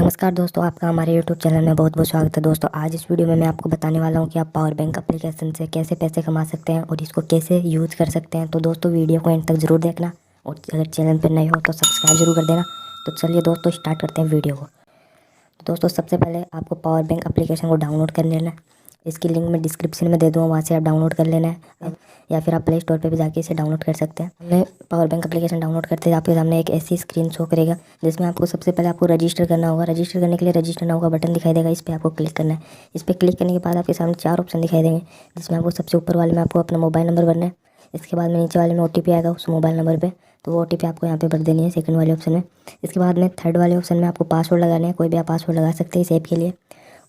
नमस्कार दोस्तों, आपका हमारे YouTube चैनल में बहुत बहुत स्वागत है। दोस्तों आज इस वीडियो में मैं आपको बताने वाला हूं कि आप पावर बैंक एप्लीकेशन से कैसे पैसे कमा सकते हैं और इसको कैसे यूज़ कर सकते हैं। तो दोस्तों वीडियो को एंड तक ज़रूर देखना और अगर चैनल पर नए हो तो सब्सक्राइब जरूर कर देना। तो चलिए दोस्तों स्टार्ट करते हैं वीडियो को। तो दोस्तों सबसे पहले आपको पावर बैंक एप्लीकेशन को डाउनलोड कर लेना है। इसकी लिंक मैं डिस्क्रिप्शन में दे दूँगा, वहाँ से आप डाउनलोड कर लेना है या फिर आप प्ले स्टोर पे भी जाके इसे डाउनलोड कर सकते हैं। हमने पावर बैंक एप्लीकेशन डाउनलोड करते हैं, आपके सामने एक ऐसी स्क्रीन शो करेगा जिसमें आपको सबसे पहले आपको रजिस्टर करना होगा। रजिस्टर करने के लिए रजिस्टर नाउ का बटन दिखाई देगा, इस पर आपको क्लिक करना है। इस पर क्लिक करने के बाद आपके सामने 4 ऑप्शन दिखाई देंगे, जिसमें आपको सबसे ऊपर वाले में आपको अपना मोबाइल नंबर भरना है। इसके बाद में नीचे वाले में OTP आएगा उस मोबाइल नंबर पर, तो वो OTP आपको यहाँ पे भर देनी है सेकंड वाले ऑप्शन में। इसके बाद में थर्ड वाले ऑप्शन में आपको पासवर्ड लगाना है, कोई भी आप पासवर्ड लगा सकते हैं इस ऐप के लिए।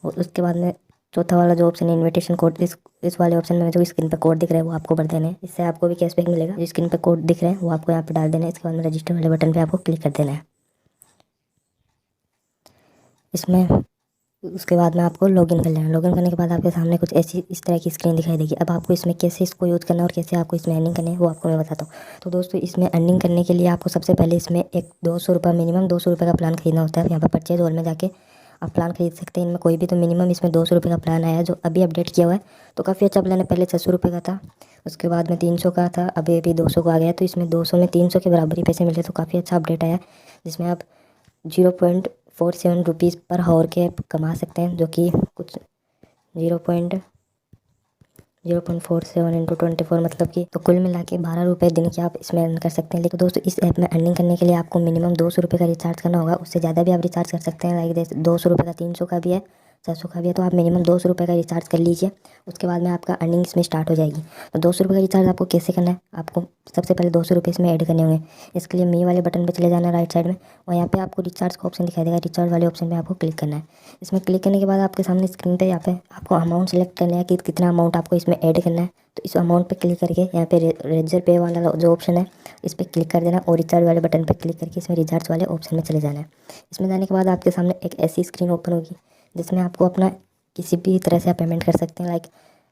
और उसके बाद में चौथा वाला जो ऑप्शन है इन्विटेशन कोड, इस वाले ऑप्शन में जो स्क्रीन पे कोड दिख रहा है वो आपको भर देना है। इससे आपको भी कैशबैक मिलेगा। जो स्क्रीन पे कोड दिख रहे हैं वो आपको यहाँ पे डाल देना है। इसके बाद में रजिस्टर वाले बटन पे आपको क्लिक कर देना है। इसमें उसके बाद में आपको लॉगिन कर लेना है। लॉगिन करने के बाद आपके सामने कुछ ऐसी इस तरह की स्क्रीन दिखाई देगी। अब आपको इसमें कैसे इसको यूज़ करना है और कैसे आपको इसमें अर्निंग करनी है वो आपको मैं बताता हूँ। तो दोस्तों इसमें अर्निंग करने के लिए आपको सबसे पहले इसमें एक 200 रुपये मिनिमम 200 रुपये का प्लान खरीदना होता है। यहाँ पर परचेज हॉल में जाके आप प्लान खरीद सकते हैं। इनमें कोई भी, तो मिनिमम इसमें 200 रुपये का प्लान आया है जो अभी अपडेट किया हुआ है। तो काफ़ी अच्छा प्लान है। पहले 600 रुपये का था, उसके बाद में 300 का था, अभी 200 का आ गया। तो इसमें 200 में 300 के बराबर ही पैसे मिल रहे, तो काफ़ी अच्छा अपडेट आया, जिसमें आप 0.47 रुपीज़ पर हावर के कमा सकते हैं, जो कि कुछ 0.47 इंटू 24 मतलब कि तो कुल मिला के 12 रुपये दिन के आप इसमें अर्न कर सकते हैं। लेकिन दोस्तों इस ऐप में अर्निंग करने के लिए आपको मिनिमम 200 रुपये का रिचार्ज करना होगा। उससे ज़्यादा भी आप रिचार्ज कर सकते हैं, लाइक 200 रुपये का 300 का भी है, 400 का भी है। तो आप मिनिमम 200 रुपये का रिचार्ज कर लीजिए, उसके बाद में आपका अर्निंग इसमें स्टार्ट हो जाएगी। तो 200 रुपये का रिचार्ज आपको कैसे करना है, आपको सबसे पहले 200 रुपये इसमें ऐड करने होंगे। इसके लिए मी वाले बटन पर चले जाना है राइट साइड में, और यहाँ पे आपको रिचार्ज का ऑप्शन दिखाई देगा। रिचार्ज वाले ऑप्शन पे आपको क्लिक करना है। इसमें क्लिक करने के बाद आपके सामने स्क्रीन पे यहाँ पे आपको अमाउंट सेलेक्ट करना है कि कितना अमाउंट आपको इसमें ऐड करना है। तो इस अमाउंट पे क्लिक करके यहाँ पे रेजर पे वाला जो ऑप्शन है इस पर क्लिक कर देना, और रिचार्ज वाले बटन पे क्लिक करके इसमें रिचार्ज वाले ऑप्शन में चले जाना है। इसमें जाने के बाद आपके सामने एक ऐसी स्क्रीन ओपन होगी जिसमें आपको अपना किसी भी तरह से आप पेमेंट कर सकते हैं, लाइक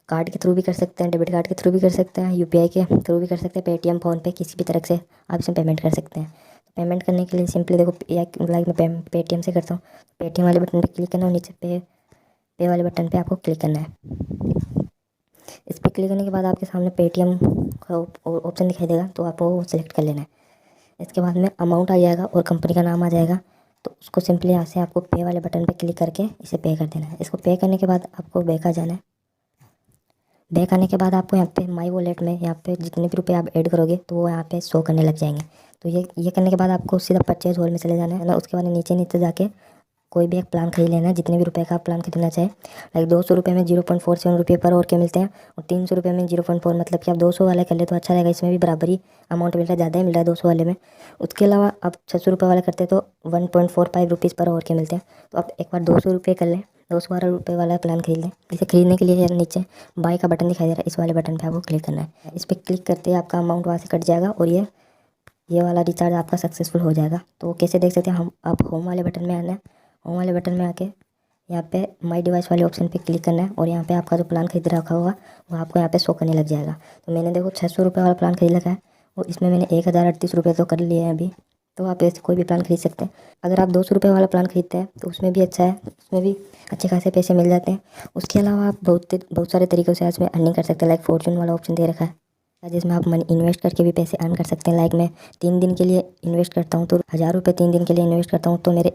कार्ड के थ्रू भी कर सकते हैं, डेबिट कार्ड के थ्रू भी कर सकते हैं, UPI के थ्रू भी कर सकते हैं, पेटीएम फ़ोनपे, किसी भी तरह से आप इसमें पेमेंट कर सकते हैं। तो पेमेंट करने के लिए सिंपली देखो, लाइक मैं पेटीएम से करता हूँ, पेटीएम वाले बटन पर क्लिक करना और नीचे पे वाले बटन पर आपको क्लिक करना है। इस पर क्लिक करने के बाद आपके सामने पेटीएम का ऑप्शन दिखाई देगा, तो आपको वो सिलेक्ट कर लेना है। इसके बाद में अमाउंट आ जाएगा और कंपनी का नाम आ जाएगा, तो उसको सिंपली यहाँ से आपको पे वाले बटन पे क्लिक करके इसे पे कर देना है। इसको पे करने के बाद आपको बैक आ जाना है। बैक आने के बाद आपको यहाँ पे माई वॉलेट में यहाँ पे जितने भी रुपये आप ऐड करोगे तो वो यहाँ पे शो करने लग जाएंगे। तो ये करने के बाद आपको सीधा परचेज हॉल में चले जाना है ना। उसके बाद नीचे नीचे जाके कोई भी एक प्लान खरीद लेना है, जितने भी रुपए का आप प्लान खरीदना चाहे। लाइक 200 रुपये में 0.47 रुपये पर आवर के मिलते हैं, और 300 रुपये में 0.4, मतलब कि आप 200 वाले कर ले तो अच्छा रहेगा। इसमें भी बराबर ही अमाउंट मिल रहा है, ज़्यादा ही मिल रहा है 200 वाले में। उसके अलावा आप 600 रुपये वाला करते तो 1.45 रुपीज़ पर आवर के मिलते हैं। तो आप एक बार 200 रुपये कर लें, 212 रुपये वाला प्लान खरीद लें। इसे खरीदने के लिए नीचे बाय का बटन दिखाई दे रहा है, इस वाले बटन पर आपको क्लिक करना है। इस पर क्लिक करते ही आपका अमाउंट वहाँ से कट जाएगा और ये वाला रिचार्ज आपका सक्सेसफुल हो जाएगा। तो कैसे देख सकते हैं हम, आप होम वाले बटन में आना है। होम वाले बटन में आके यहाँ पे माई डिवाइस वाले ऑप्शन पे क्लिक करना है, और यहाँ पे आपका जो प्लान खरीद रखा होगा वो आपको यहाँ पे शो करने लग जाएगा। तो मैंने देखो 600 रुपये वाला प्लान खरीद रखा है, और इसमें मैंने 1038 रुपये तो कर लिए हैं अभी। तो आप ऐसे कोई भी प्लान खरीद सकते हैं। अगर आप 200 रुपये वाला प्लान खरीदते हैं तो उसमें भी अच्छा है, उसमें भी अच्छे खासे पैसे मिल जाते हैं। उसके अलावा आप बहुत सारे तरीक़ों से इसमें अर्निंग कर सकते हैं। लाइक फॉर्चून वाला ऑप्शन दे रखा है, जिसमें आप मनी इन्वेस्ट करके भी पैसे अर्न कर सकते हैं। लाइक मैं 3 दिन के लिए इन्वेस्ट करता हूँ, तो 1000 रुपये 3 दिन के लिए इन्वेस्ट करता हूँ तो मेरे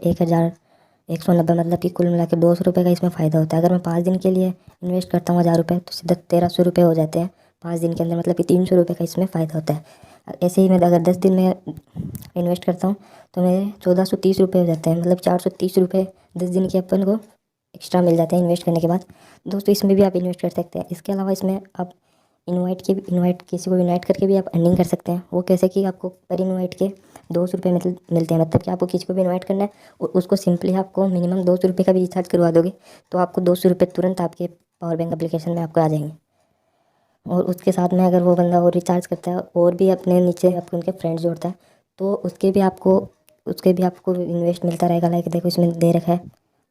1190, मतलब कि कुल मिला के 200 रुपये का इसमें फ़ायदा होता है। अगर मैं 5 दिन के लिए इन्वेस्ट करता हूँ 1000 रुपये, तो सीधा 1300 रुपये हो जाते हैं 5 दिन के अंदर, मतलब कि 300 रुपये का इसमें फ़ायदा होता है। ऐसे ही मैं अगर 10 दिन में इन्वेस्ट करता हूँ तो मेरे 1430 रुपये हो जाते हैं, मतलब 430 रुपये 10 दिन के अपन को एक्स्ट्रा मिल जाते हैं इन्वेस्ट करने के बाद। दोस्तों इसमें भी आप इन्वेस्ट कर सकते हैं। इसके अलावा इसमें आप किसी को इन्वाइट करके भी आप अर्निंग कर सकते हैं। वो कैसे कि आपको पर इन्वाइट के 200 रुपये मिलते हैं, मतलब कि आपको किसी को भी इन्वाइट करना है और उसको सिंपली आपको मिनिमम 200 रुपये का भी रिचार्ज करवा दोगे तो आपको 200 रुपये तुरंत आपके पावर बैंक एप्लीकेशन में आपको आ जाएंगे। और उसके साथ में अगर वो बंदा और रिचार्ज करता है और भी अपने नीचे आपको उनके फ्रेंड्स जोड़ता है तो उसके भी आपको इन्वेस्ट मिलता रहेगा। लाइक देखो इसमें दे रखा है,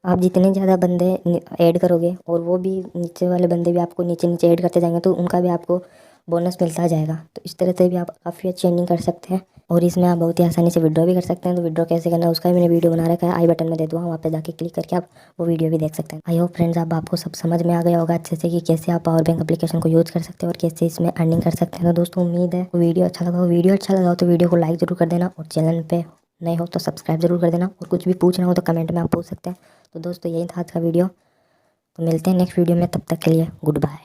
आप जितने ज़्यादा बंदे ऐड करोगे और वो भी नीचे वाले बंदे भी आपको नीचे ऐड करते जाएंगे तो उनका भी आपको बोनस मिलता जाएगा। तो इस तरह से भी आप काफ़ी अच्छी अर्निंग कर सकते हैं। और इसमें आप बहुत ही आसानी से विड्रॉ भी कर सकते हैं। तो विड्रॉ कैसे करना है उसका भी मैंने वीडियो बना रखा है, आई बटन में दे दूँगा, वहाँ पे जाके क्लिक करके आप वो वीडियो भी देख सकते हैं। आई होप फ्रेंड्स आपको सब समझ में आ गया होगा अच्छे से कि कैसे आप पावर बैंक एप्लीकेशन को यूज़ कर सकते हैं और कैसे इसमें अर्निंग कर सकते हैं। तो दोस्तों उम्मीद है वीडियो अच्छा लगा हो तो वीडियो को लाइक जरूर कर देना, और चैनल पे नए हो तो सब्सक्राइब जरूर कर देना, और कुछ भी पूछना हो तो कमेंट में आप पूछ सकते हैं। तो दोस्तों यही था आज का वीडियो, तो मिलते हैं नेक्स्ट वीडियो में, तब तक के लिए गुड बाय।